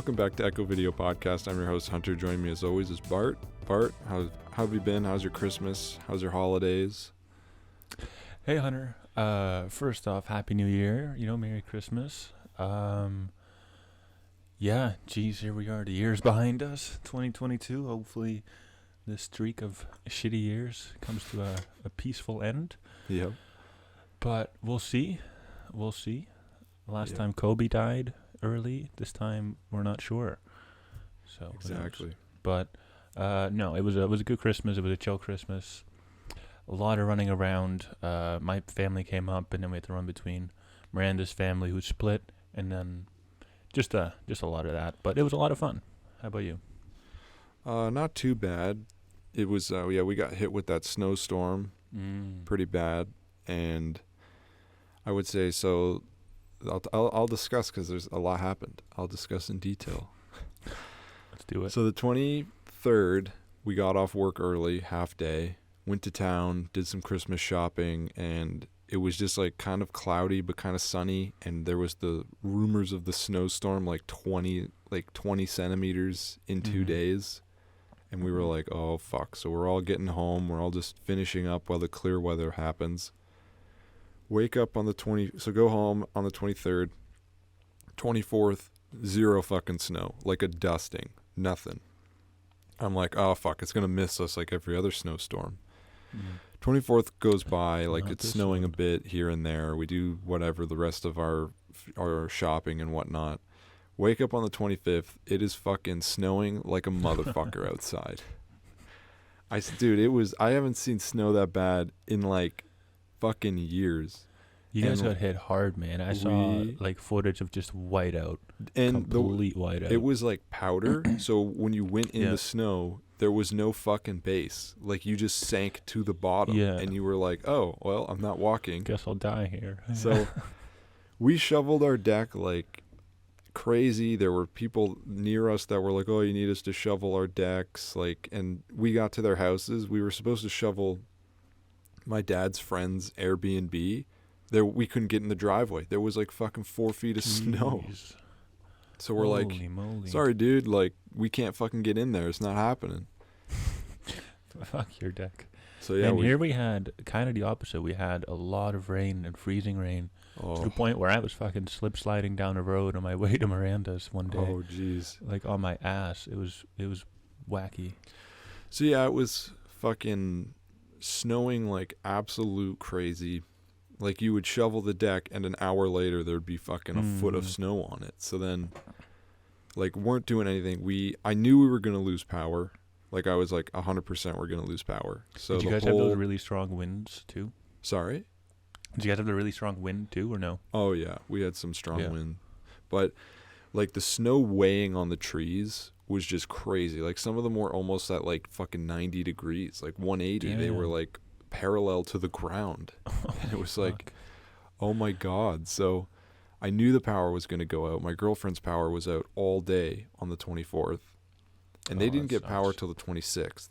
Welcome back to EchoVideo Podcast. I'm your host, Hunter. Joining me as always is Bart. Bart, how have you been? How's your Christmas? How's your holidays? Hey, Hunter. First off, Happy New Year. Merry Christmas. Yeah, geez, here we are. The year's behind us, 2022. Hopefully this streak of shitty years comes to a peaceful end. Yep. But we'll see. Last time Kobe died early. This time we're not sure. So exactly. But no, it was a good Christmas. It was a chill Christmas. A lot of running around. My family came up, and then we had to run between Miranda's family, who split, and then just a lot of that. But it was a lot of fun. How about you? Not too bad. It was we got hit with that snowstorm, pretty bad, and I would say so. I'll discuss because there's a lot happened. I'll discuss in detail. Let's do it. So the 23rd, we got off work early, half day, went to town, did some Christmas shopping, and it was just like kind of cloudy but kind of sunny, and there was the rumors of the snowstorm, like 20 centimeters in 2 days, and we were like, oh fuck. So we're all getting home, we're all just finishing up while the clear weather happens. Wake up on the go home on the 23rd, 24th, zero fucking snow, like a dusting, nothing. I'm like, oh fuck, it's gonna miss us like every other snowstorm. 24th goes by, like it's snowing a bit here and there. We do whatever, the rest of our shopping and whatnot. Wake up on the 25th, it is fucking snowing like a motherfucker outside. I haven't seen snow that bad in like fucking years. You guys got hit hard, man. I saw like footage of just whiteout, and complete whiteout. It was like powder. So when you went in the snow, there was no fucking base. Like you just sank to the bottom, and you were like, "Oh, well, I'm not walking. Guess I'll die here." So we shoveled our deck like crazy. There were people near us that were like, "Oh, you need us to shovel our decks." Like, and we got to their houses. We were supposed to shovel my dad's friend's Airbnb. There, we couldn't get in the driveway. There was like fucking 4 feet of snow. So we're Holy like, moly. sorry, dude. Like, we can't fucking get in there. It's not happening. Fuck your deck. So yeah, and here we had kind of the opposite. We had a lot of rain and freezing rain to the point where I was fucking slip sliding down the road on my way to Miranda's one day. Oh, jeez. Like on my ass. It was wacky. So yeah, it was fucking snowing like absolute crazy. Like you would shovel the deck and an hour later there'd be fucking a foot of snow on it. So then like weren't doing anything. I knew we were going to lose power. Like I was like 100% we're going to lose power. So did you guys have those really strong winds too? Sorry? Did you guys have the really strong wind too or no? Oh yeah, we had some strong wind. But like the snow weighing on the trees was just crazy. Like some of them were almost at like fucking 90 degrees, like 180. Damn. They were like parallel to the ground. And it was like, oh my God. So I knew the power was going to go out. My girlfriend's power was out all day on the 24th. And they didn't get power till the 26th.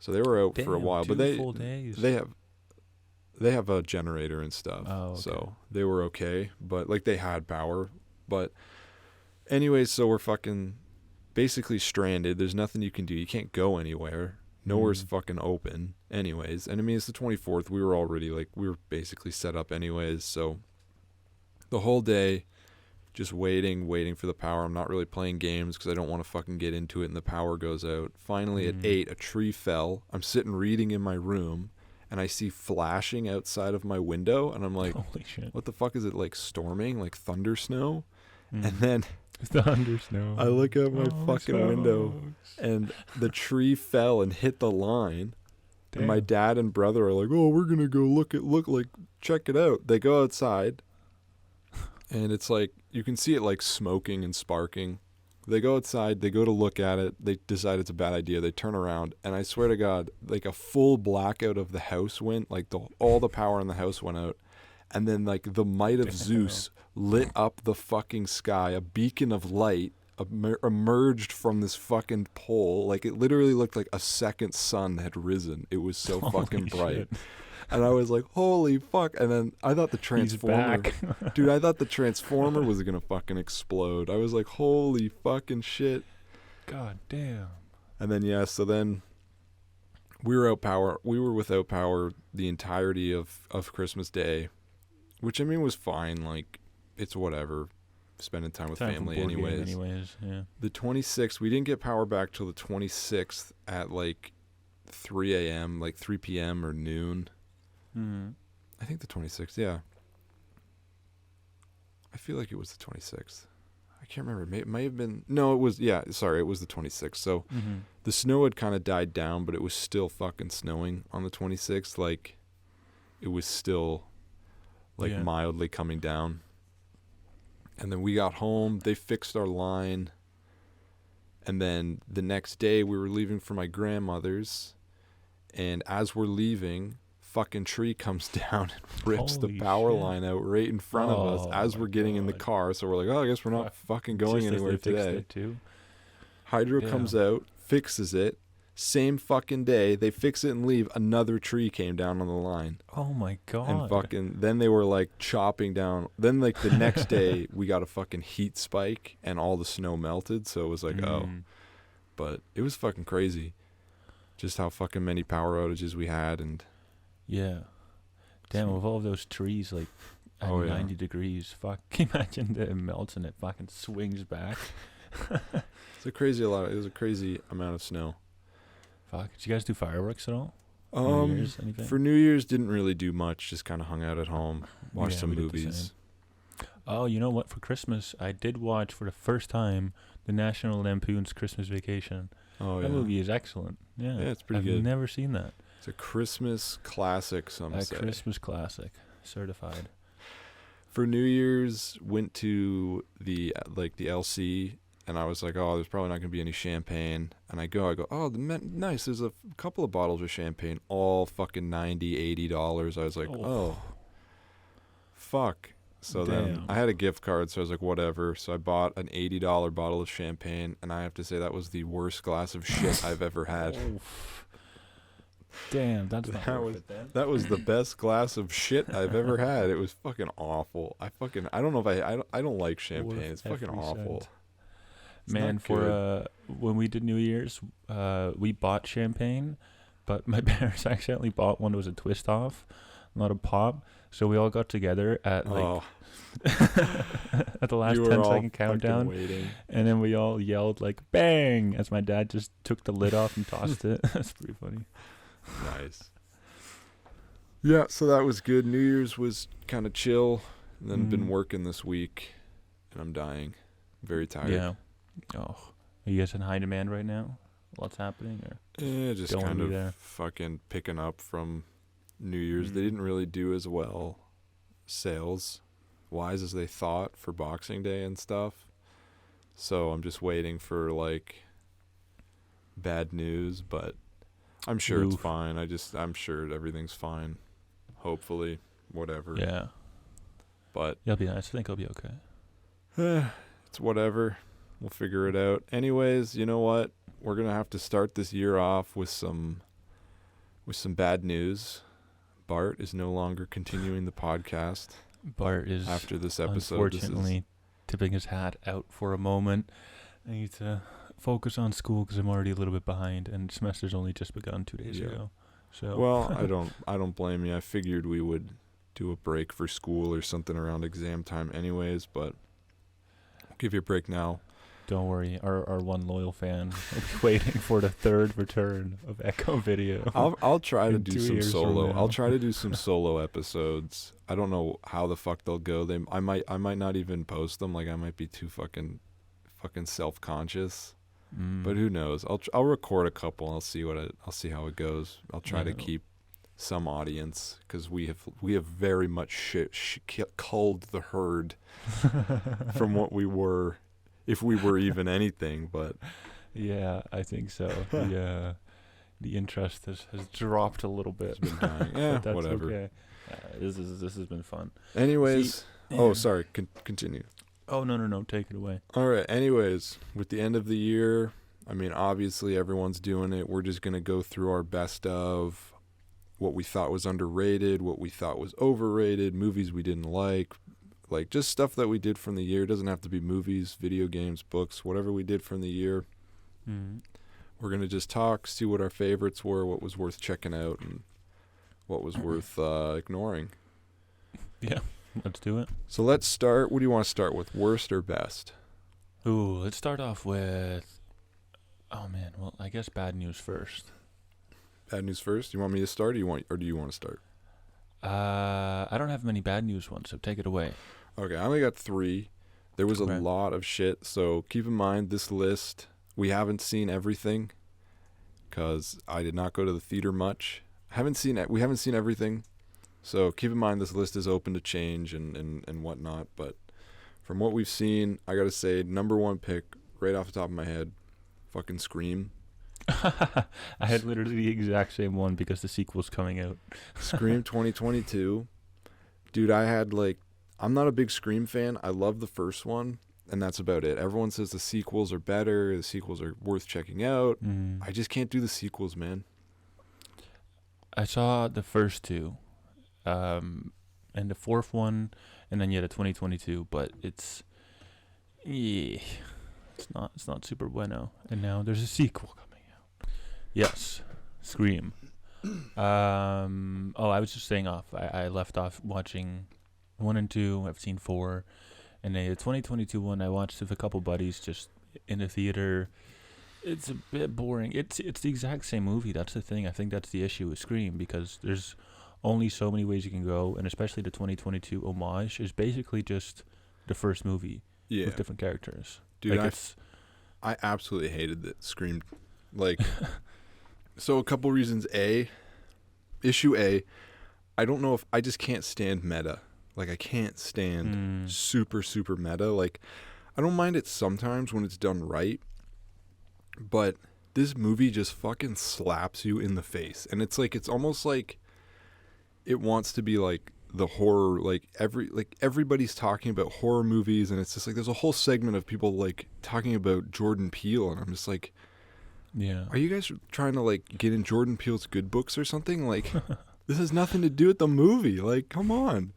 So they were out for a while. But they have a generator and stuff. Oh, okay. So they were okay. But like they had power. But anyways, so we're fucking basically stranded. There's nothing you can do. You can't go anywhere. Nowhere's fucking open anyways. And I mean, it's the 24th. We were basically set up anyways. So the whole day just waiting for the power. I'm not really playing games because I don't want to fucking get into it and the power goes out. Finally at 8, a tree fell. I'm sitting reading in my room and I see flashing outside of my window and I'm like, holy shit. What the fuck is it, like storming, like thunder snow? And then thunder snow. I look out my fucking window and the tree fell and hit the line. Damn. And my dad and brother are like, oh, we're going to go check it out. They go outside and it's like, you can see it like smoking and sparking. They go outside, they go to look at it. They decide it's a bad idea. They turn around and I swear to God, like a full blackout of the house went, like all the power in the house went out. And then like the might of Zeus lit up the fucking sky. A beacon of light emerged from this fucking pole. Like it literally looked like a second sun had risen. It was so fucking bright. And I was like, holy fuck. And then I thought the Transformer, dude, I thought the Transformer was going to fucking explode. I was like, holy fucking shit. God damn. And then, yeah, so then we were without power the entirety of Christmas Day, which I mean was fine. Like, it's whatever. Spending time with family anyways. Yeah. The 26th, we didn't get power back till the 26th at like 3 a.m., like 3 p.m. or noon. Mm-hmm. I think the 26th, yeah. I feel like it was the 26th. I can't remember. It may have been. No, it was, yeah, sorry, it was the 26th. So the snow had kind of died down, but it was still fucking snowing on the 26th. Like, it was still, like, mildly coming down. And then we got home. They fixed our line. And then the next day, we were leaving for my grandmother's. And as we're leaving, fucking tree comes down and rips the power line out right in front of us as we're getting in the car. So we're like, oh, I guess we're not fucking going anywhere today. Hydro comes out, fixes it. Same fucking day, they fix it and leave. Another tree came down on the line. Oh my God. And fucking, then they were like chopping down. Then like the next day, we got a fucking heat spike and all the snow melted. So it was like, oh. But it was fucking crazy. Just how fucking many power outages we had. And yeah. Damn, with all of those trees like at 90 degrees, fuck, can you imagine that it melts and it fucking swings back? It was a crazy amount of snow. Fuck. Did you guys do fireworks at all? New Year's, anything? For New Year's, didn't really do much. Just kind of hung out at home, watched some movies. Oh, you know what? For Christmas, I did watch for the first time the National Lampoon's Christmas Vacation. Oh, that movie is excellent. Yeah, it's pretty good. I've never seen that. It's a Christmas classic, some say. A Christmas classic, certified. For New Year's, went to the LC. And I was like, oh, there's probably not going to be any champagne. And I go, oh, nice. There's a couple of bottles of champagne, all fucking $90, $80. I was like, oh, fuck. So then I had a gift card, so I was like, whatever. So I bought an $80 bottle of champagne, and I have to say that was the worst glass of shit I've ever had. Damn, that's not worth it then. That was the best glass of shit I've ever had. It was fucking awful. I don't know if I don't like champagne. It's fucking awful. Man, for when we did New Year's, we bought champagne, but my parents accidentally bought one that was a twist off, not a pop. So we all got together at like at the last 10-second countdown, and then we all yelled like "bang" as my dad just took the lid off and tossed it. That's pretty funny. Nice. Yeah, so that was good. New Year's was kind of chill, and then been working this week, and I'm dying. Very tired. Yeah. Oh, are you guys in high demand right now? What's happening? Or just kind of fucking picking up from New Year's. They didn't really do as well sales-wise as they thought for Boxing Day and stuff. So I'm just waiting for, like, bad news, but I'm sure it's fine. I'm sure everything's fine. Hopefully. Whatever. Yeah. But it'll be nice. I think it'll be okay. It's whatever. We'll figure it out. Anyways, you know what? We're going to have to start this year off with some bad news. Bart is no longer continuing the podcast. Bart is after this episode. Unfortunately, tipping his hat out for a moment. I need to focus on school because I'm already a little bit behind, and semester's only just begun 2 days ago. So well, I don't blame you. I figured we would do a break for school or something around exam time, anyways. But I'll give you a break now. Don't worry, our one loyal fan will be waiting for the third return of EchoVideo. I'll try to do some solo. I'll try to do some solo episodes. I don't know how the fuck they'll go. I might not even post them. Like I might be too fucking self-conscious. But who knows? I'll record a couple. I'll see how it goes. I'll try to keep some audience because we have very much culled the herd from what we were. If we were even anything, but yeah, I think so. The interest has dropped a little bit. It's been dying. Yeah, that's whatever. Okay. This has been fun. Anyways, sorry. Continue. Oh no, take it away. All right. Anyways, with the end of the year, I mean, obviously everyone's doing it. We're just gonna go through our best of what we thought was underrated, what we thought was overrated, movies we didn't like just stuff that we did from the year. It doesn't have to be movies, video games, books, whatever we did from the year. Mm-hmm. We're going to just talk, see what our favorites were, what was worth checking out, and what was worth ignoring. Yeah, let's do it. So let's start. What do you want to start with, worst or best? Ooh, let's start off with, oh man, well, I guess bad news first. Bad news first? You want me to start, or do you want to start? I don't have many bad news ones, so take it away. Okay, I only got 3. There was a Okay. lot of shit, so keep in mind this list, we haven't seen everything, because I did not go to the theater much. We haven't seen everything, so keep in mind this list is open to change and whatnot, but from what we've seen, I gotta say, number 1 pick, right off the top of my head, fucking Scream. I had literally the exact same one because the sequel's coming out. Scream 2022. Dude, I'm not a big Scream fan. I love the first one, and that's about it. Everyone says the sequels are better, the sequels are worth checking out. I just can't do the sequels, man. I saw the first 2, and the 4th one, and then the 2022. But it's not super bueno. And now there's a sequel coming out. Yes, Scream. I was just saying off. I left off watching 1 and 2. I've seen 4, and the 2022 one I watched with a couple buddies just in the theater. It's a bit boring. It's the exact same movie. That's the thing. I think that's the issue with Scream, because there's only so many ways you can go, and especially the 2022 homage is basically just the first movie with different characters. Dude, I absolutely hated that Scream. So a couple reasons. Issue A, I don't know if I just can't stand meta. I can't stand super, super meta. I don't mind it sometimes when it's done right, but this movie just fucking slaps you in the face. And it's almost like it wants to be the horror, everybody's talking about horror movies, and it's just there's a whole segment of people talking about Jordan Peele, and I'm just yeah. Are you guys trying to get in Jordan Peele's good books or something? This has nothing to do with the movie. Come on.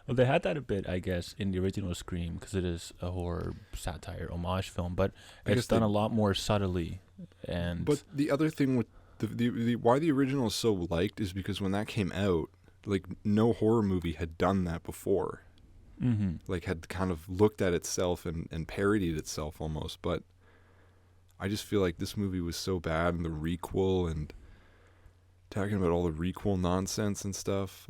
Well, they had that a bit, I guess, in the original Scream, because it is a horror satire homage film, but it's done a lot more subtly. But the other thing with the why the original is so liked is because when that came out, no horror movie had done that before. Mm-hmm. Had kind of looked at itself and parodied itself almost. But I just feel like this movie was so bad, and the requel, and talking about all the requel nonsense and stuff.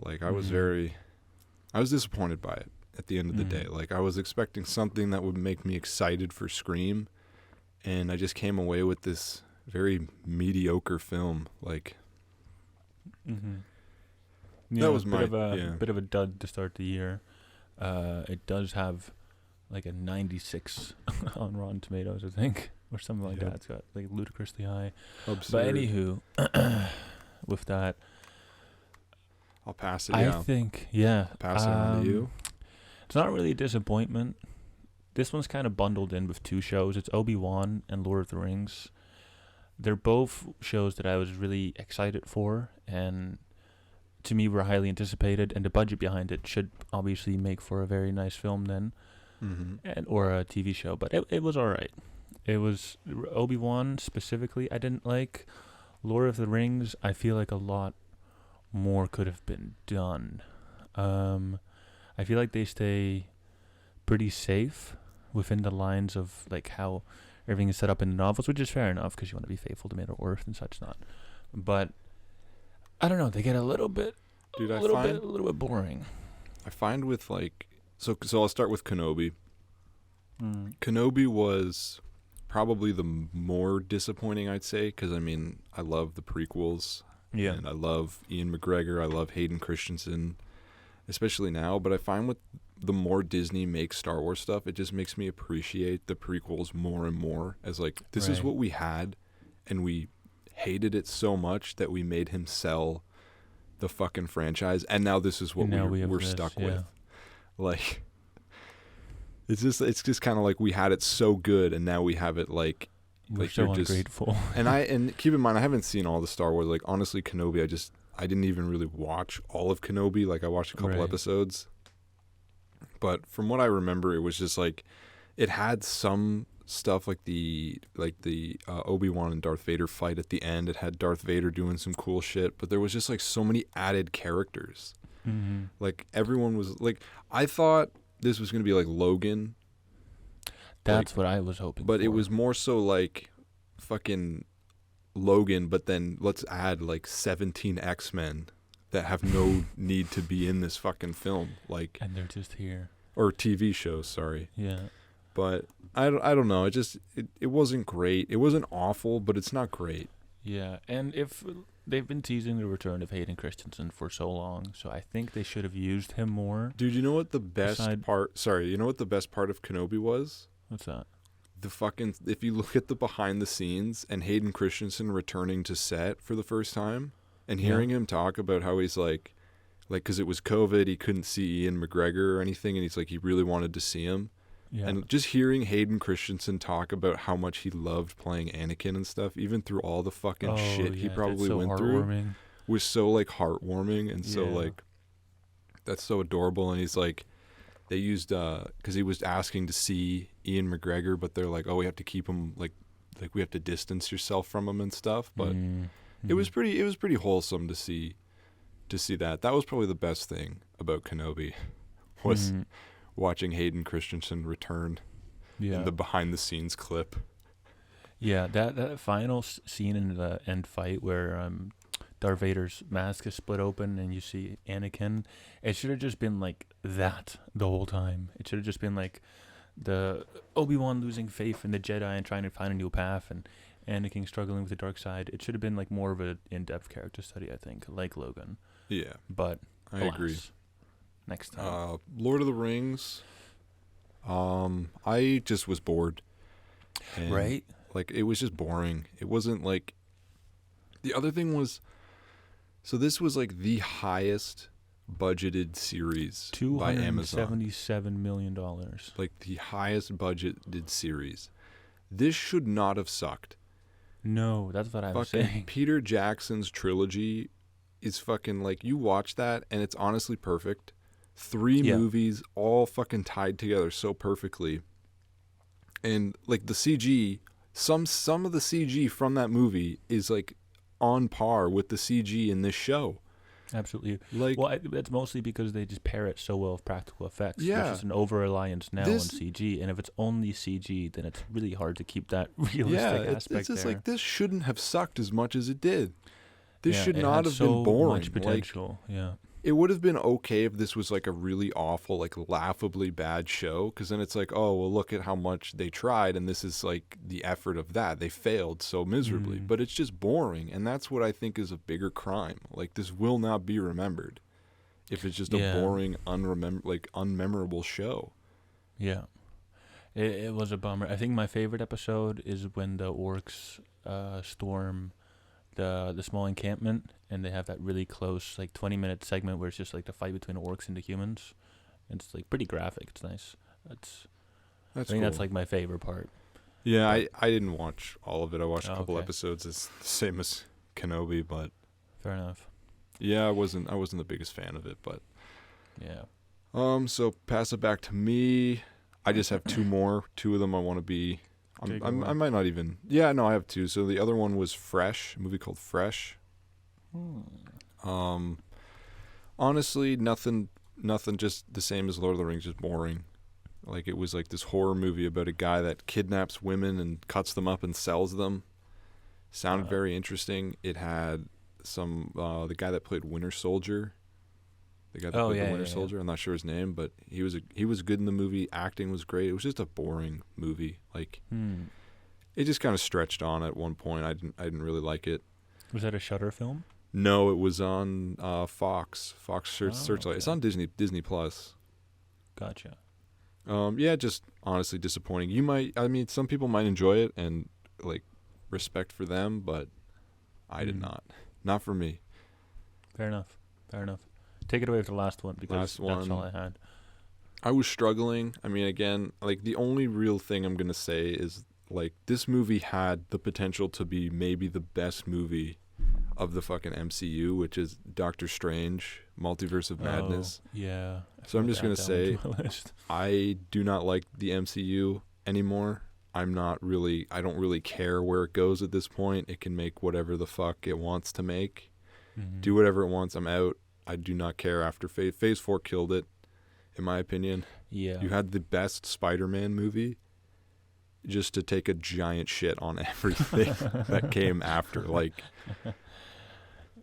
I was disappointed by it at the end of the day. I was expecting something that would make me excited for Scream, and I just came away with this very mediocre film. Yeah, that was bit of a dud to start the year. It does have a 96 on Rotten Tomatoes, I think, or something like that. It's got ludicrously high. Absurd. But anywho, with that, I'll pass it. I think, yeah. Pass it on to you. It's not really a disappointment. This one's kind of bundled in with 2 shows. It's Obi-Wan and Lord of the Rings. They're both shows that I was really excited for, and to me were highly anticipated, and the budget behind it should obviously make for a very nice film then, or a TV show. But it was all right. It was Obi-Wan specifically I didn't like. Lord of the Rings, I feel like a lot more could have been done. I feel like they stay pretty safe within the lines of how everything is set up in the novels, which is fair enough because you want to be faithful to Middle Earth and such not. But I don't know, they get a little bit boring. I find with so I'll start with Kenobi. Kenobi was probably the more disappointing, I'd say, because I love the prequels. Yeah. And I love Ian McGregor. I love Hayden Christensen, especially now. But I find with the more Disney makes Star Wars stuff, it just makes me appreciate the prequels more and more as this is what we had, and we hated it so much that we made him sell the fucking franchise, and now this is what we're stuck with. It's just kind of we had it so good, and now we have it we're so ungrateful. and keep in mind, I haven't seen all the Star Wars. Honestly, Kenobi, I just I didn't even really watch all of Kenobi. Like I watched a couple episodes, but from what I remember, it was just like it had some stuff like the Obi-Wan and Darth Vader fight at the end. It had Darth Vader doing some cool shit, but there was just like so many added characters. Mm-hmm. Like everyone was like, I thought this was gonna be like Logan. That's what I was hoping but for. It was more so like fucking Logan, but then let's add like 17 X-Men that have no need to be in this fucking film, like, and they're just here, or TV shows, sorry. Yeah. But I don't know, it wasn't great. It wasn't awful, but it's not great. Yeah, and if they've been teasing the return of Hayden Christensen for so long, so I think they should have used him more. Dude, you know what the best part of Kenobi was? What's that? The fucking, if you look at the behind the scenes and Hayden Christensen returning to set for the first time and hearing him talk about how he's like, because it was COVID, he couldn't see Ian McGregor or anything, and he's like, he really wanted to see him. Yeah. And just hearing Hayden Christensen talk about how much he loved playing Anakin and stuff, even through all the fucking shit he probably went through, was so like heartwarming and so like, that's so adorable. And he's like, they used because he was asking to see Ian McGregor, but they're like, oh, we have to keep him like we have to distance yourself from him and stuff. But it was pretty wholesome to see that. That was probably the best thing about Kenobi was watching Hayden Christensen return in the behind the scenes clip. Yeah, that final scene in the end fight where Darth Vader's mask is split open and you see Anakin. It should have just been like that the whole time. It should have just been like the Obi-Wan losing faith in the Jedi and trying to find a new path, and Anakin struggling with the dark side. It should have been like more of an in-depth character study, I think, like Logan. Yeah. But I agree. Next time. Lord of the Rings. I just was bored. And, right? Like, it was just boring. It wasn't like... The other thing was... So this was like the highest budgeted series by Amazon. $277 million. Like the highest budgeted series. This should not have sucked. No, that's what I was saying. Peter Jackson's trilogy is fucking like, you watch that and it's honestly perfect. 3 movies all fucking tied together so perfectly. And like the CG, some of the CG from that movie is like on par with the CG in this show. Absolutely. Like, well, it's mostly because they just pair it so well with practical effects. Yeah. There's just an over-reliance now on CG, and if it's only CG, then it's really hard to keep that realistic aspect it's just there. like, this shouldn't have sucked as much as it did. This should it not had have been boring. Much potential. Like, it would have been okay if this was like a really awful, like laughably bad show, because then it's like, oh, well, look at how much they tried, and this is like the effort of that. They failed so miserably, but it's just boring, and that's what I think is a bigger crime. Like, this will not be remembered if it's just a boring, unmemorable show. Yeah, it was a bummer. I think my favorite episode is when the orcs storm the small encampment, and they have that really close, like 20-minute segment where it's just like the fight between the orcs and the humans. It's like pretty graphic. It's nice. I think cool. that's like my favorite part. Yeah, I didn't watch all of it. I watched a couple episodes. It's the same as Kenobi, but fair enough. Yeah, I wasn't the biggest fan of it, but yeah. So pass it back to me. I just have 2 more. 2 of them I want to be. I might not even. Yeah, no, I have 2. So the other one was Fresh, a movie called Fresh. Honestly, nothing, just the same as Lord of the Rings, just boring. Like, it was like this horror movie about a guy that kidnaps women and cuts them up and sells them. Sounded very interesting. It had some the guy that played Winter Soldier. The guy that played the Winter Soldier. I'm not sure his name, but he was good in the movie. Acting was great. It was just a boring movie. Like, it just kind of stretched on at one point. I didn't really like it. Was that a Shudder film? No, it was on Fox Searchlight. Okay. It's on Disney Plus. Gotcha. Yeah, just honestly disappointing. Some people might enjoy it and like respect for them, but I did not. Not for me. Fair enough. Take it away with the last one, because that's all I had. I was struggling. I mean, again, like, the only real thing I'm going to say is, like, this movie had the potential to be maybe the best movie of the fucking MCU, which is Doctor Strange, Multiverse of Madness. Yeah. So I'm just going to say, I do not like the MCU anymore. I don't really care where it goes at this point. It can make whatever the fuck it wants to make. Do whatever it wants. I'm out. I do not care after Phase 4 killed it, in my opinion. Yeah. You had the best Spider-Man movie just to take a giant shit on everything that came after. Like,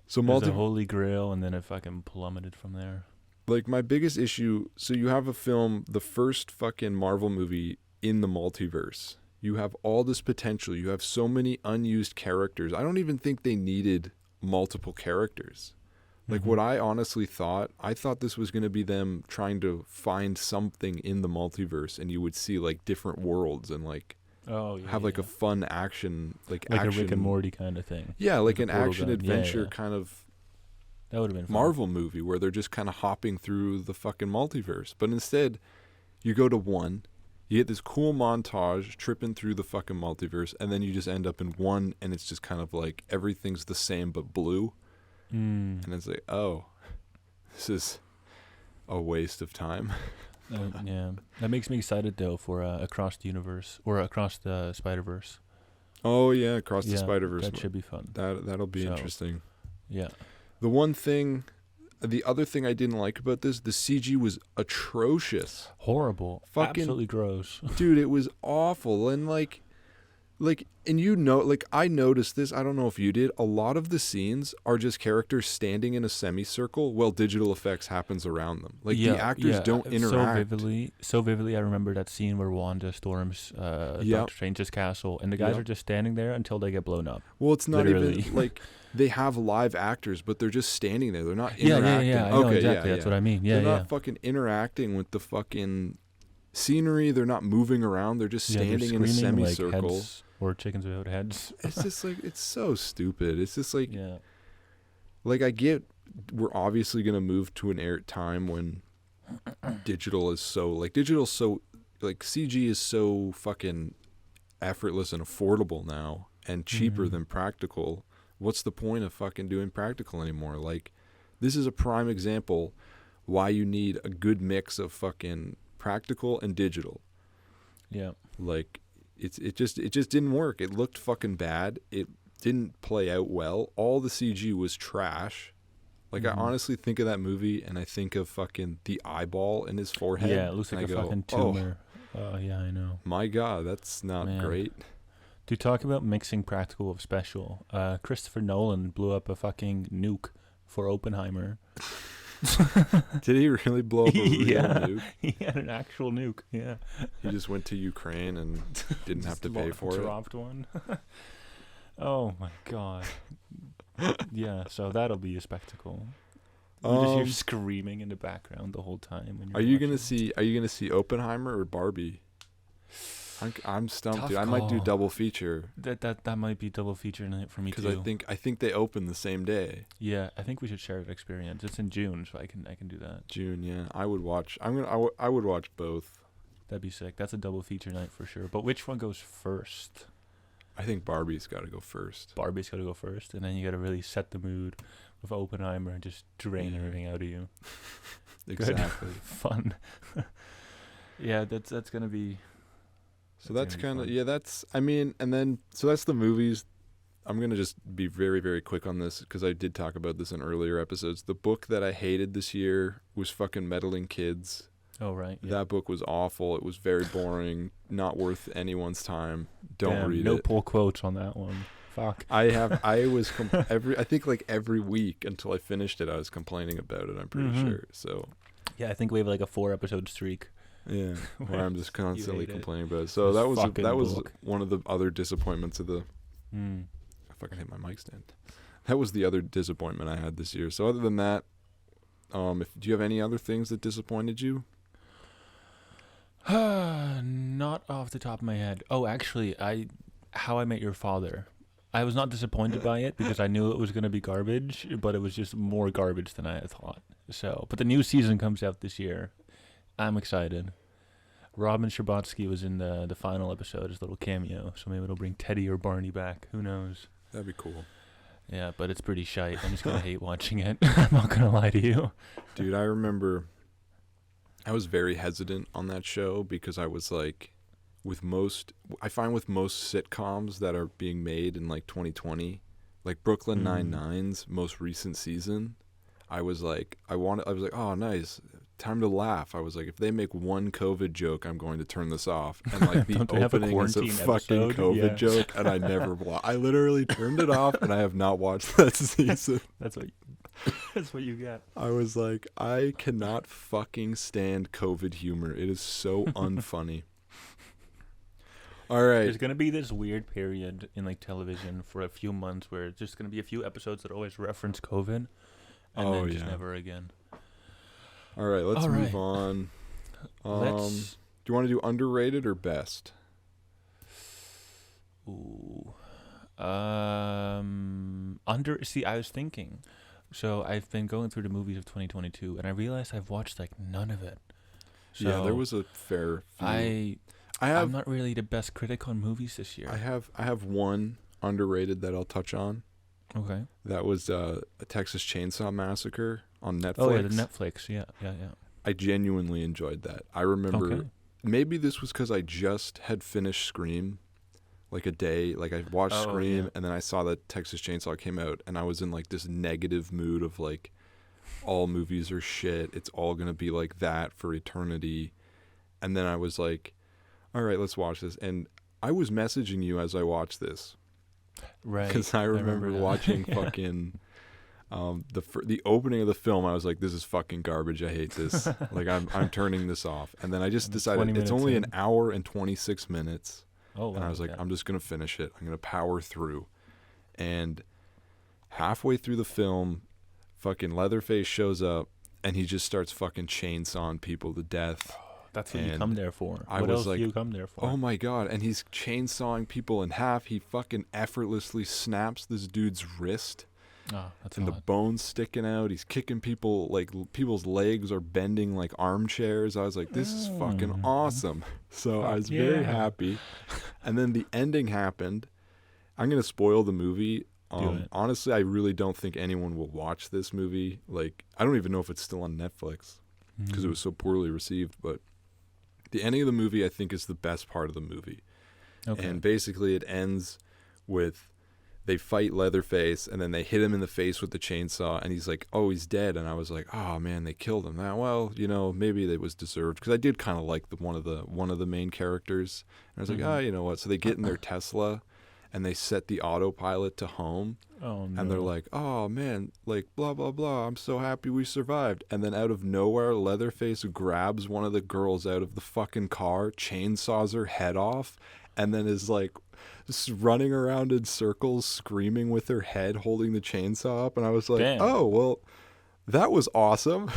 so the Holy Grail, and then it fucking plummeted from there. Like, my biggest issue, so you have a film, the first fucking Marvel movie in the multiverse. You have all this potential. You have so many unused characters. I don't even think they needed multiple characters. Like, what I honestly thought, I thought this was going to be them trying to find something in the multiverse, and you would see, like, different worlds and, like, have, like, a fun action, like a action. Rick and Morty kind of thing. Yeah, like an action-adventure kind of that would have been fun. Marvel movie where they're just kind of hopping through the fucking multiverse. But instead, you go to one, you get this cool montage tripping through the fucking multiverse, and then you just end up in one, and it's just kind of like everything's the same but blue. And it's like, oh, this is a waste of time. Yeah, that makes me excited though for Across the Universe or Across the Spider-Verse. Oh yeah, Across the Spider-Verse. That should be fun. That'll be interesting. Yeah. The other thing I didn't like about this, the CG was atrocious. Horrible. Fucking absolutely gross. Dude, it was awful. And like, and you know, like, I noticed this, I don't know if you did, a lot of the scenes are just characters standing in a semicircle while digital effects happens around them. Like, the actors don't interact. So vividly, I remember that scene where Wanda storms Doctor Strange's castle, and the guys are just standing there until they get blown up. Well, it's not even, like, they have live actors, but they're just standing there. They're not interacting. Yeah, I know exactly. That's what I mean. They're not fucking interacting with the fucking scenery. They're not moving around. They're just standing in a semicircle. Like or chickens without heads. It's just like, it's so stupid. It's just like, like, I get we're obviously going to move to an time when digital is so, like, CG is so fucking effortless and affordable now and cheaper than practical. What's the point of fucking doing practical anymore? Like, this is a prime example why you need a good mix of fucking practical and digital. Yeah. Like, it just didn't work. It looked fucking bad. It didn't play out well. All the CG was trash. Like, I honestly think of that movie and I think of fucking the eyeball in his forehead. Yeah, it looks like a fucking tumor. Oh, yeah, I know. My God, that's not great. To talk about mixing practical with special, Christopher Nolan blew up a fucking nuke for Oppenheimer. Did he really blow up a real nuke? He had an actual nuke. Yeah. He just went to Ukraine and didn't have to pay for it. Dropped one. Oh my God. Yeah, so that'll be a spectacle. You just hear screaming in the background the whole time. When are you gonna see Oppenheimer or Barbie? I'm stumped, dude. I might do double feature. That might be double feature night for me too. Because I think they open the same day. Yeah, I think we should share that experience. It's in June, so I can do that. June, yeah. I would watch. I would watch both. That'd be sick. That's a double feature night for sure. But which one goes first? I think Barbie's got to go first. Barbie's got to go first, and then you got to really set the mood with Oppenheimer and just drain everything out of you. Exactly. Fun. Yeah, that's gonna be. So that's kind of, so that's the movies. I'm going to just be very, very quick on this because I did talk about this in earlier episodes. The book that I hated this year was fucking Meddling Kids. Oh, right. Yeah. That book was awful. It was very boring, not worth anyone's time. Don't read it. No pull quotes on that one. Fuck. I think like every week until I finished it, I was complaining about it, I'm pretty sure. So. Yeah, I think we have like a 4-episode streak. Yeah, where I'm just constantly complaining about it. So that was one of the other disappointments of the. I fucking hit my mic stand. That was the other disappointment I had this year. So other than that, do you have any other things that disappointed you? Not off the top of my head. Oh, actually, How I Met Your Father. I was not disappointed by it because I knew it was going to be garbage, but it was just more garbage than I had thought. So, but the new season comes out this year. I'm excited. Robin Scherbatsky was in the final episode, his little cameo, so maybe it'll bring Teddy or Barney back. Who knows? That'd be cool. Yeah, but it's pretty shite. I'm just gonna hate watching it. I'm not gonna lie to you. Dude, I remember I was very hesitant on that show because I was like, I find with most sitcoms that are being made in like 2020, like Brooklyn Nine-Nine's most recent season, I was like, oh, nice, time to laugh. I was like, if they make one COVID joke, I'm going to turn this off. And like the opening is a fucking COVID joke, and I never I literally turned it off, and I have not watched that season. That's what you get. I was like, I cannot fucking stand COVID humor. It is so unfunny. All right. There's going to be this weird period in like television for a few months where it's just going to be a few episodes that always reference COVID and then just never again. All right, let's move on. Do you want to do underrated or best? Ooh. See, I was thinking. So I've been going through the movies of 2022 and I realized I've watched like none of it. So yeah, there was a fair few. I'm not really the best critic on movies this year. I have one underrated that I'll touch on. Okay. That was a Texas Chainsaw Massacre on Netflix. Oh yeah, the Netflix. Yeah. I genuinely enjoyed that. I remember maybe this was because I just had finished Scream, like a day. Like I watched Scream and then I saw that Texas Chainsaw came out, and I was in like this negative mood of like, all movies are shit. It's all gonna be like that for eternity. And then I was like, all right, let's watch this. And I was messaging you as I watched this. Right. Because I remember watching fucking the opening of the film. I was like, this is fucking garbage. I hate this. Like, I'm turning this off. And then I just decided it's only an hour and 26 minutes. Oh, wow, and I was like, I'm just going to finish it. I'm going to power through. And halfway through the film, fucking Leatherface shows up and he just starts fucking chainsawing people to death. That's what you come there for. What else do you come there for? Oh my God. And he's chainsawing people in half. He fucking effortlessly snaps this dude's wrist. Oh, that's and the bone's sticking out. He's kicking people, like people's legs are bending like armchairs. I was like, this is fucking awesome. So I was very happy. And then the ending happened. I'm going to spoil the movie. Honestly, I really don't think anyone will watch this movie. Like, I don't even know if it's still on Netflix because it was so poorly received. But the ending of the movie, I think, is the best part of the movie. Okay. And basically it ends with they fight Leatherface and then they hit him in the face with the chainsaw and he's like, oh, he's dead. And I was like, oh man, they killed him. Well, you know, maybe it was deserved, because I did kind of like one of the main characters. And I was like, you know what? So they get in their Tesla and they set the autopilot to home. Oh, no. And they're like, oh man, like blah, blah, blah. I'm so happy we survived. And then out of nowhere, Leatherface grabs one of the girls out of the fucking car, chainsaws her head off, and then is like just running around in circles, screaming with her head, holding the chainsaw up. And I was like, oh, well, that was awesome.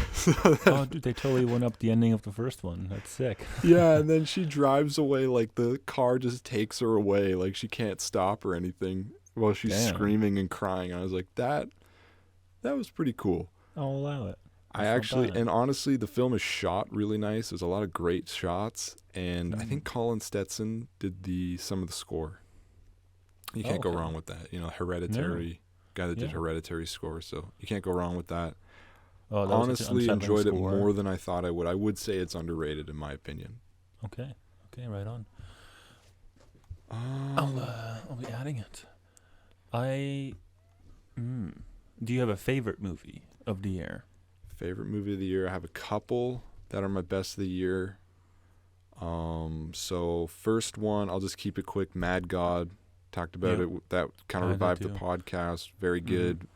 Oh, dude, they totally went up the ending of the first one. That's sick. Yeah, and then she drives away, like the car just takes her away, like she can't stop or anything while she's screaming and crying. I was like, that was pretty cool. I'll allow it. And honestly, the film is shot really nice. There's a lot of great shots, and I think Colin Stetson did some of the score. You can't go wrong with that. You know, Hereditary, guy that did Hereditary score, so you can't go wrong with that. Oh, that honestly enjoyed it more than I thought I would. I would say it's underrated in my opinion. Okay, right on. I'll be adding it. Do you have a favorite movie of the year? Favorite movie of the year? I have a couple that are my best of the year. So first one, I'll just keep it quick. Mad God, talked about it. That kind of revived the podcast. Very good.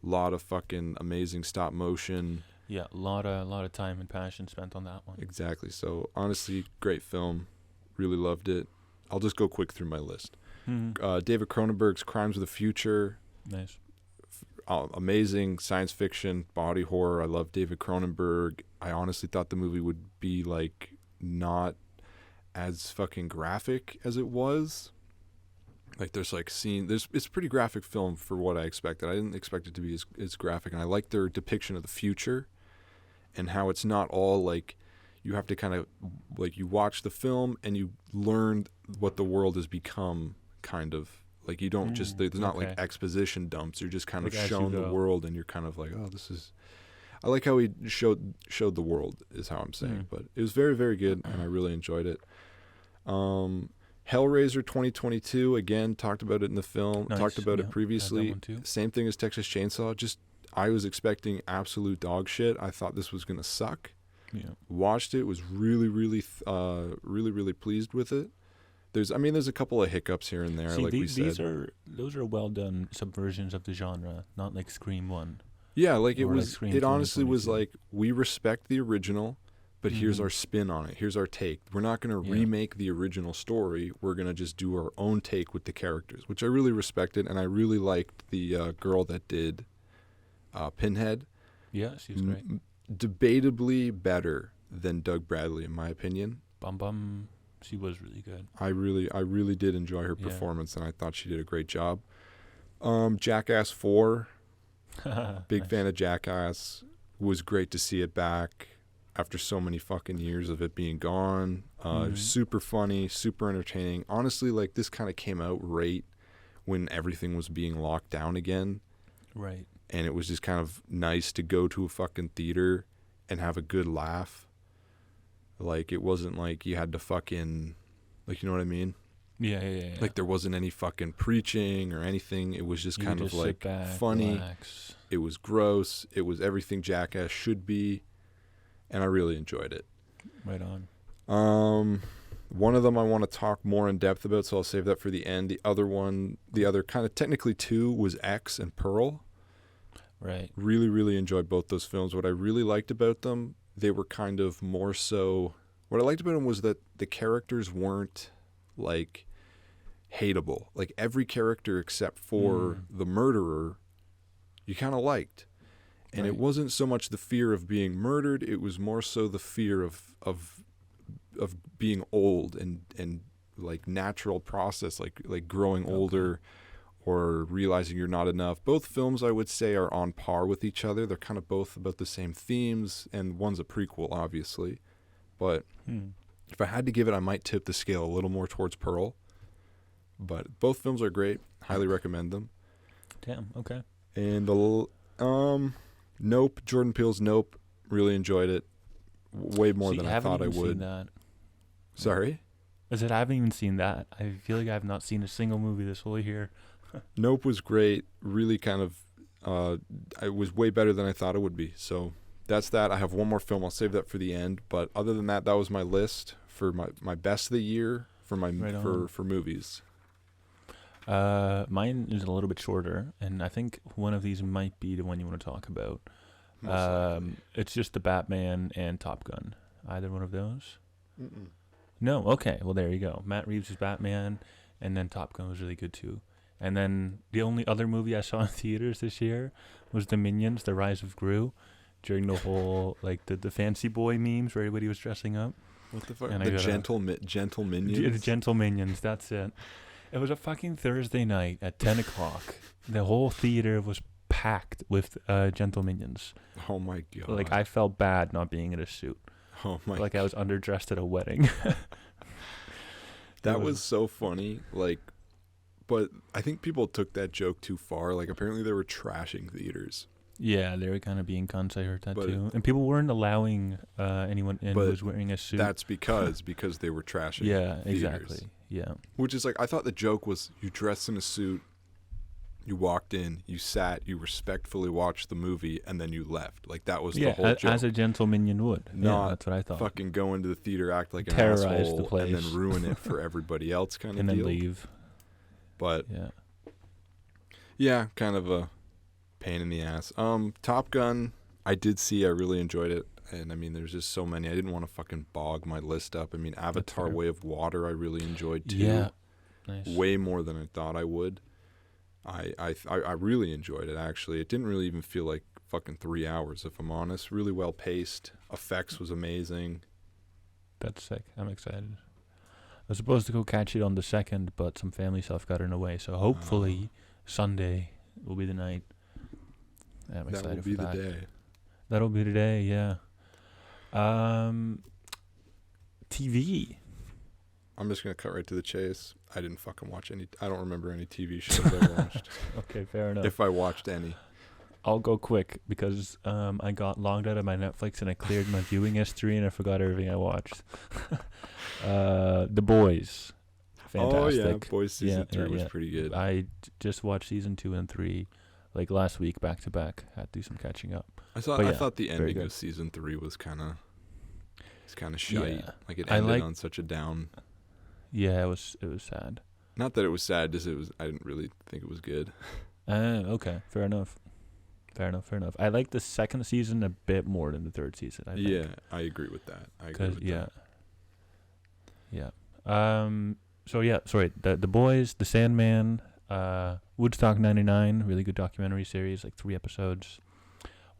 Lot of fucking amazing stop motion. Yeah, a lot of time and passion spent on that one. Exactly. So honestly, great film. Really loved it. I'll just go quick through my list. David Cronenberg's Crimes of the Future. Nice. Amazing science fiction, body horror. I love David Cronenberg. I honestly thought the movie would be like not as fucking graphic as it was. Like there's like it's a pretty graphic film for what I expected. I didn't expect it to be as graphic, and I like their depiction of the future and how it's not all like you have to kind of like you watch the film and you learn what the world has become kind of Like you don't just there's not like exposition dumps. You're just kind of shown the world, and you're kind of like, oh, this is. I like how he showed the world is how I'm saying, but it was very, very good, and I really enjoyed it. Hellraiser 2022 again, talked about it in the film, talked about it previously. Same thing as Texas Chainsaw. Just I was expecting absolute dog shit. I thought this was gonna suck. Yeah. Watched it, was really, really, really pleased with it. There's a couple of hiccups here and there, like we said. Those are well done subversions of the genre, not like Scream 1. Yeah, like it was. Like it honestly was like, we respect the original, but here's our spin on it. Here's our take. We're not going to remake the original story. We're going to just do our own take with the characters, which I really respected, and I really liked the girl that did Pinhead. Yeah, she's great. Debatably better than Doug Bradley, in my opinion. She was really good. I really did enjoy her performance, and I thought she did a great job. Jackass 4. Big fan of Jackass. Was great to see it back after so many fucking years of it being gone. Super funny, super entertaining. Honestly, like this kind of came out right when everything was being locked down again. Right. And it was just kind of nice to go to a fucking theater and have a good laugh. Like it wasn't like you had to fucking, like, you know what I mean? Yeah. Like there wasn't any fucking preaching or anything. It was just kind of like back, funny. Relax. It was gross. It was everything Jackass should be, and I really enjoyed it. Right on. One of them I want to talk more in depth about, so I'll save that for the end. The other kind of technically two was X and Pearl. Right. Really, really enjoyed both those films. What I really liked about them, they were kind of more so. What I liked about them was that the characters weren't like hateable. Like every character except for the murderer you kind of liked, and it wasn't so much the fear of being murdered, it was more so the fear of being old and like natural process, like growing older or realizing you're not enough. Both films I would say are on par with each other. They're kind of both about the same themes, and one's a prequel obviously, but if I had to give it, I might tip the scale a little more towards Pearl. But both films are great. Highly recommend them. Damn, okay. And the Nope, Jordan Peele's Nope, really enjoyed it. Way more than I thought I would. Seen that. Sorry? I said I haven't even seen that. I feel like I have not seen a single movie this whole year. Nope was great. Really kind of it was way better than I thought it would be. So that's that. I have one more film. I'll save that for the end. But other than that, that was my list for my best of the year for for movies. Mine is a little bit shorter, and I think one of these might be the one you want to talk about. It's just the Batman and Top Gun. Either one of those? Mm-mm. No? Okay. Well, there you go. Matt Reeves' Batman, and then Top Gun was really good too. And then the only other movie I saw in theaters this year was The Minions: The Rise of Gru, during the whole like the fancy boy memes where everybody was dressing up. What the fuck? And the gentle minions. The gentle minions. That's it. It was a fucking Thursday night at 10 o'clock. The whole theater was packed with gentle minions. Oh my god! Like I felt bad not being in a suit. Oh my! Like I was underdressed at a wedding. That was so funny. Like. But I think people took that joke too far. Like, apparently they were trashing theaters. Yeah, they were kind of being cunts. I heard that too. And people weren't allowing anyone in who was wearing a suit. That's because they were trashing theaters. Exactly. Yeah. Which is like, I thought the joke was you dressed in a suit, you walked in, you sat, you respectfully watched the movie, and then you left. Like, that was the whole joke. As a gentle minion would. Not that's what I thought. Fucking go into the theater, act like an terrorize asshole, the place, and then ruin it for everybody else kind of and deal. And then leave. But yeah, kind of a pain in the ass. Top Gun, I did see. I really enjoyed it, and I mean, there's just so many. I didn't want to fucking bog my list up. I mean, Avatar: Way of Water, I really enjoyed too. Yeah, nice. Way more than I thought I would. I really enjoyed it. Actually, it didn't really even feel like fucking 3 hours, if I'm honest. Really well paced. Effects was amazing. That's sick. I'm excited. I was supposed to go catch it on the 2nd, but some family stuff got in the way. So hopefully Sunday will be the night. I'm excited for that. That'll be the day. That'll be the day, yeah. TV. I'm just going to cut right to the chase. I didn't fucking watch any. I don't remember any TV shows I watched. Okay, fair enough. If I watched any. I'll go quick because I got logged out of my Netflix and I cleared my viewing history and I forgot everything I watched. The Boys. Fantastic. Oh, yeah. Boys season 3 was pretty good. I just watched season 2 and 3 like last week back to back. Had to do some catching up. I thought the ending of season 3 was kind of shite. Yeah. Like it ended on such a down. Yeah, it was sad. Not that it was sad, just I didn't really think it was good. Okay, fair enough. I like the second season a bit more than the third season, I think. Yeah, I agree with that. Yeah. So yeah, sorry. The Boys, The Sandman, Woodstock 99, really good documentary series, like 3 episodes.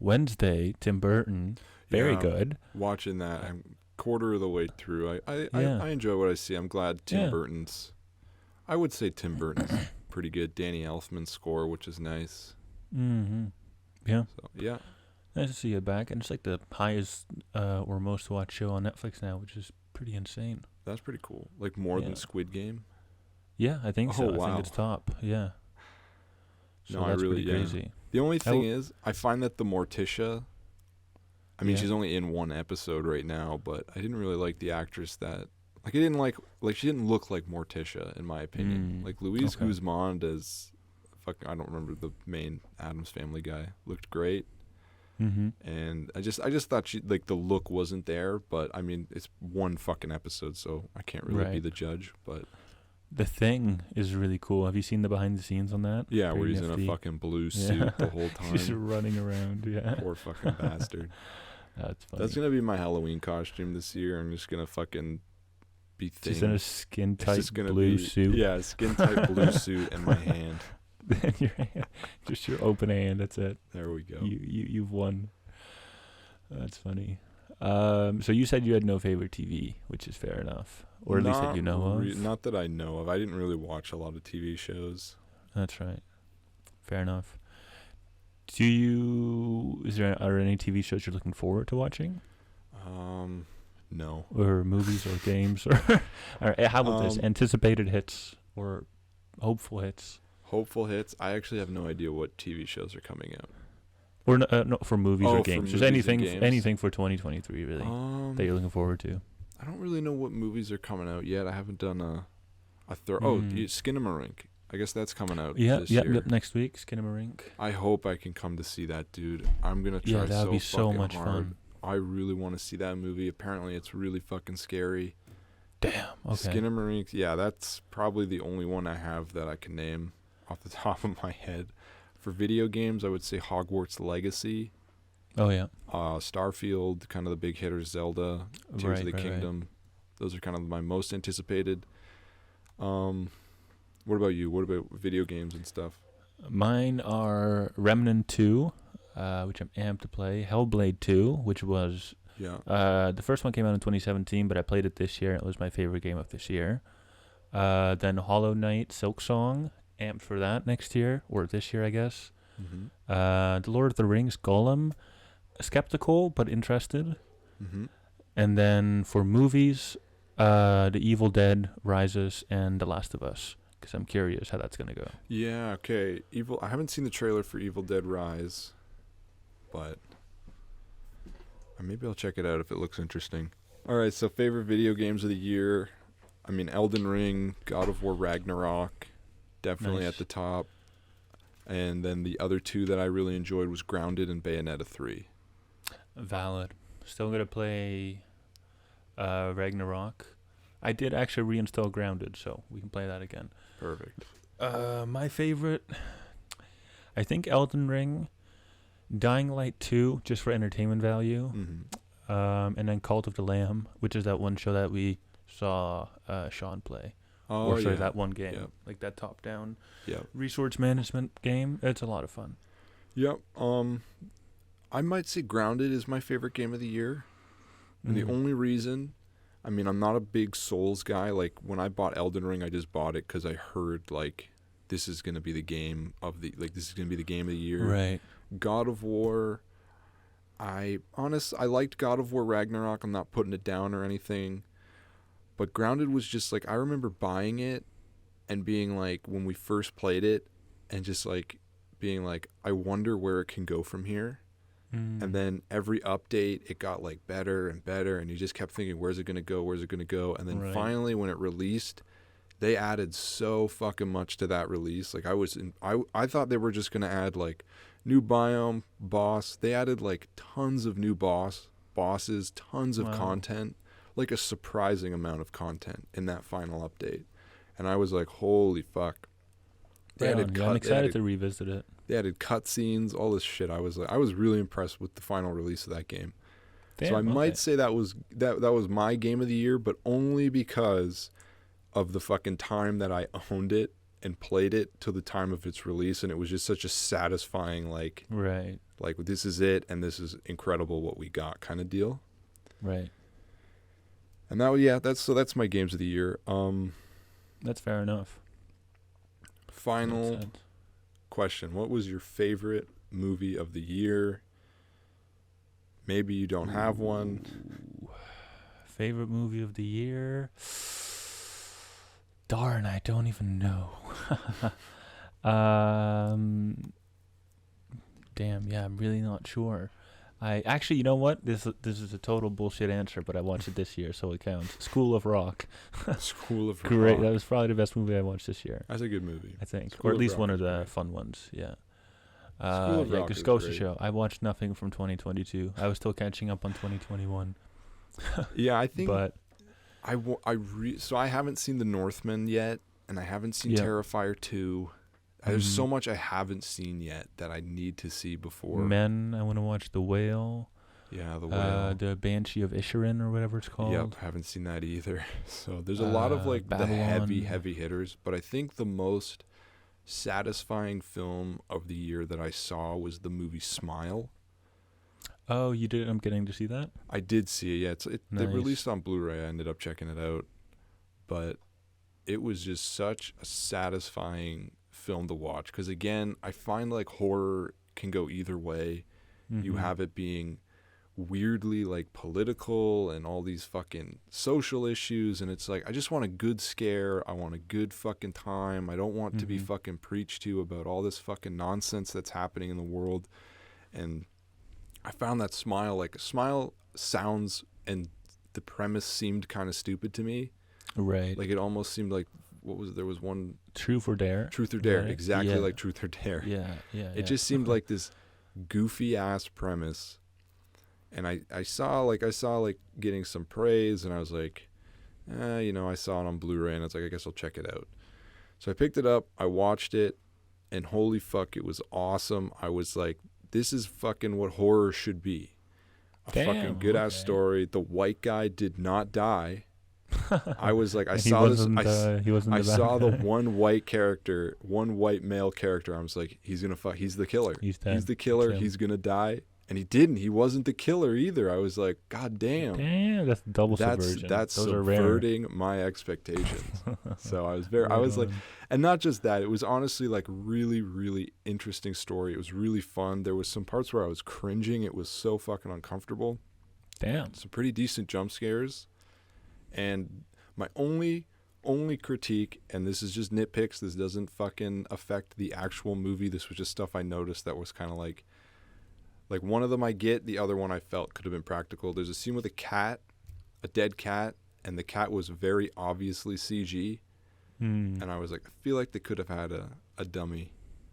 Wednesday, Tim Burton, very good. Watching that, I'm quarter of the way through. I enjoy what I see. I'm glad Tim Burton's pretty good. Danny Elfman's score, which is nice. Mm-hmm. Yeah. So, yeah. Nice to see you back. And it's like the highest or most watched show on Netflix now, which is pretty insane. That's pretty cool. Like more than Squid Game? Yeah, I think so. Wow. I think it's top. Yeah. So no, that's pretty crazy. The only thing is, I find that the Morticia, I mean, she's only in 1 episode right now, but I didn't really like the actress that, like, she didn't look like Morticia, in my opinion. Like, Louise Guzman as, I don't remember the main Addams Family guy, looked great. Mm-hmm. And I just thought she, like, the look wasn't there, but I mean, it's 1 fucking episode, so I can't really be the judge, but. The Thing is really cool. Have you seen the behind the scenes on that? Yeah, where he's in a fucking blue suit the whole time. He's running around, Poor fucking bastard. That's funny. That's going to be my Halloween costume this year. I'm just going to fucking be Thing. Just in a skin-tight blue suit. Yeah, skin-tight blue suit in my hand. Just your open hand, that's it. There we go. You've won. That's funny. So you said you had no favorite TV, which is fair enough. Or at least that you know of. Not that I know of. I didn't really watch a lot of TV shows. That's right. Fair enough. Are any TV shows you're looking forward to watching? No. Or movies or games or how about this? Anticipated hits or hopeful hits? Hopeful hits. I actually have no idea what TV shows are coming out. Or no, for movies or games. Just anything for 2023 really that you're looking forward to. I don't really know what movies are coming out yet. I haven't done a Skinamarink. I guess that's coming out this year. Yep, next week, Skinamarink. I hope I can come to see that, dude. I'm going to try that'd be so much fun. I really want to see that movie. Apparently, it's really fucking scary. Damn, okay. Skinamarink, that's probably the only one I have that I can name off the top of my head. For video games, I would say Hogwarts Legacy. Oh, yeah. Starfield, kind of the big hitters, Zelda, Tears of the Kingdom. Right. Those are kind of my most anticipated. What about you? What about video games and stuff? Mine are Remnant 2, which I'm amped to play. Hellblade 2, which was... the first one came out in 2017, but I played it this year. It was my favorite game of this year. Then Hollow Knight, Silksong, amped for that next year, or this year, I guess. Mm-hmm. The Lord of the Rings, Gollum, skeptical but interested. Mm-hmm. And then for movies, The Evil Dead Rises and The Last of Us, because I'm curious how that's gonna go. Yeah, okay. I haven't seen the trailer for Evil Dead Rise, but maybe I'll check it out if it looks interesting. All right, so favorite video games of the year. I mean, Elden Ring, God of War Ragnarok, definitely at the top. And then the other 2 that I really enjoyed was Grounded and Bayonetta 3. Valid. Still going to play Ragnarok. I did actually reinstall Grounded, so we can play that again. Perfect. My favorite, I think Elden Ring, Dying Light 2, just for entertainment value. Mm-hmm. And then Cult of the Lamb, which is that one show that we saw Sean play. That one game, like that top-down resource management game. It's a lot of fun. Yep. I might say Grounded is my favorite game of the year. And the only reason, I mean, I'm not a big Souls guy. Like, when I bought Elden Ring, I just bought it because I heard, like, this is going to be the game of the year. Right. God of War, I liked God of War Ragnarok. I'm not putting it down or anything. But Grounded was just, like, I remember buying it and being like, when we first played it, and just like being like, I wonder where it can go from here. And then every update, it got like better and better, and you just kept thinking, where's it gonna go? Where's it gonna go? And then finally, when it released, they added so fucking much to that release. Like I thought they were just gonna add like new biome, boss. They added like tons of new bosses, tons of content, like a surprising amount of content in that final update. And I was like, holy fuck. I'm excited to revisit it. They added cutscenes, all this shit. I was really impressed with the final release of that game. So I might say that was my game of the year, but only because of the fucking time that I owned it and played it till the time of its release, and it was just such a satisfying like this is it, and this is incredible what we got kind of deal. Right. And that's my games of the year. That's fair enough. Final question. What was your favorite movie of the year? Maybe you don't have one. Favorite movie of the year? Darn, I don't even know. Damn, yeah, I'm really not sure. I actually, you know what? This is a total bullshit answer, but I watched it this year, so it counts. School of Rock. School of Great. Rock. That was probably the best movie I watched this year. That's a good movie, I think, School or at least Rock one of the fun ones. Yeah. School of Rock just is goes great. to show. I watched nothing from 2022. I was still catching up on 2021. Yeah, I think. But so I haven't seen The Northman yet, and I haven't seen Terrifier 2. There's so much I haven't seen yet that I need to see before. Men, I want to watch The Whale. Yeah, The Whale. The Banshee of Inisherin, or whatever it's called. Yep, haven't seen that either. So there's a lot of like Babylon. the heavy hitters, but I think the most satisfying film of the year that I saw was the movie Smile. Oh, you did? I'm getting to see that? I did see it. Yeah, Nice. They released on Blu-ray. I ended up checking it out, but it was just such a satisfying film to watch. Because again, I find like horror can go either way. Mm-hmm. You have it being weirdly like political and all these fucking social issues, and it's like, I just want a good scare. I want a good fucking time. I don't want to be fucking preached to about all this fucking nonsense that's happening in the world. And I found that Smile sounds, and the premise seemed kind of stupid to me. Right. Like it almost seemed like, there was one Truth or Dare. Truth or Dare, right? exactly like Truth or Dare. Yeah. It just seemed like this goofy ass premise. And I saw getting some praise, and I was like, I saw it on Blu-ray, and I was like, I guess I'll check it out. So I picked it up, I watched it, and holy fuck, it was awesome. I was like, this is fucking what horror should be. A fucking good ass story. The white guy did not die. I was like, I saw the one white male character. I was like, he's gonna fuck. He's the killer. He's the killer. He's gonna die. And he didn't. He wasn't the killer either. I was like, God damn. Damn, that's double subversion. That's subverting my expectations. So I was like, and not just that, it was honestly like really, really interesting story. It was really fun. There was some parts where I was cringing. It was so fucking uncomfortable. Damn. Some pretty decent jump scares. And my only critique, and this is just nitpicks, this doesn't fucking affect the actual movie. This was just stuff I noticed that was kind of like one of them I get, the other one I felt could have been practical. There's a scene with a dead cat, and the cat was very obviously CG. And I was like, I feel like they could have had a dummy.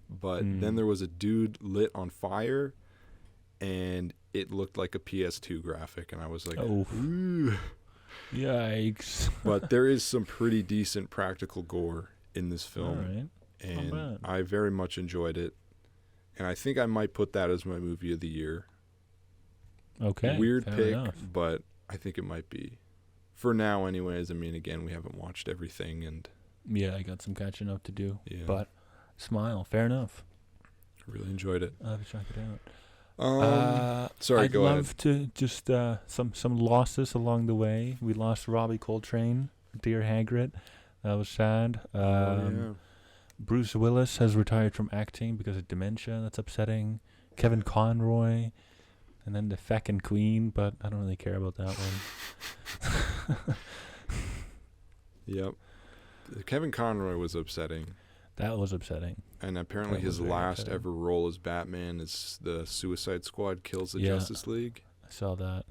But then there was a dude lit on fire, and it looked like a PS2 graphic, and I was like, ooh. Yikes. But there is some pretty decent practical gore in this film. All right. And I very much enjoyed it. And I think I might put that as my movie of the year. Okay. Weird pick, but I think it might be. For now, anyways. I mean, again, we haven't watched everything, and yeah, I got some catching up to do. Yeah. But Smile, fair enough. Really enjoyed it. I'll have to check it out. Sorry, I'd go ahead. I'd love to just some losses along the way. We lost Robbie Coltrane, Dear Hagrid. That was sad. Yeah. Bruce Willis has retired from acting because of dementia. That's upsetting. Kevin Conroy, and then the feckin' Queen, but I don't really care about that one. Yep. Kevin Conroy was upsetting. That was upsetting. And apparently That was his very last upsetting. ever role as Batman is the Suicide Squad kills the Yeah. Justice League. I saw that.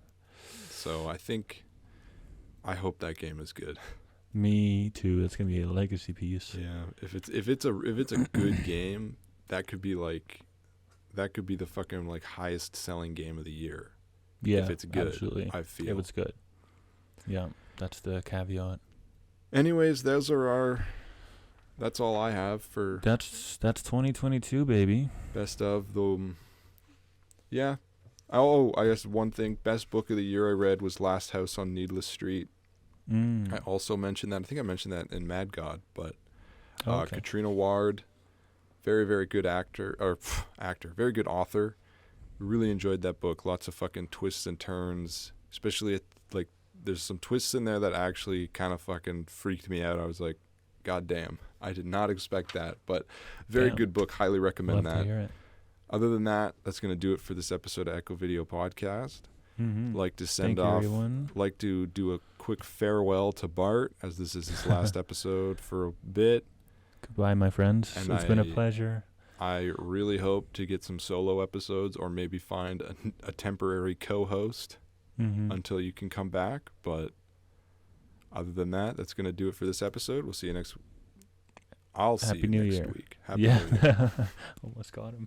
So I hope that game is good. Me too. It's gonna be a legacy piece. Yeah, if it's a good game, that could be the fucking like highest selling game of the year. Yeah, if it's good, absolutely. I feel. If it's good. Yeah, that's the caveat. Anyways, that's all I have for That's 2022, baby. best of the. Yeah. Oh, I guess one thing. Best book of the year I read was Last House on Needless Street. I also mentioned that. I think I mentioned that in Mad God, but Okay. Katrina Ward, very, very good very good author. Really enjoyed that book. Lots of fucking twists and turns, especially there's some twists in there that actually kind of fucking freaked me out. I was like, God damn, I did not expect that, but very good book. Highly recommend Love that. to hear it. Other than that, that's going to do it for this episode of EchoVideo Podcast. Like to send off, everyone. like to do a quick farewell to Bart, as this is his last episode for a bit. Goodbye, my friends. And It's been a pleasure. I really hope to get some solo episodes or maybe find a temporary co-host until you can come back. But other than that, that's going to do it for this episode. We'll see you next week. I'll see you next week. Happy New Year. Almost got him.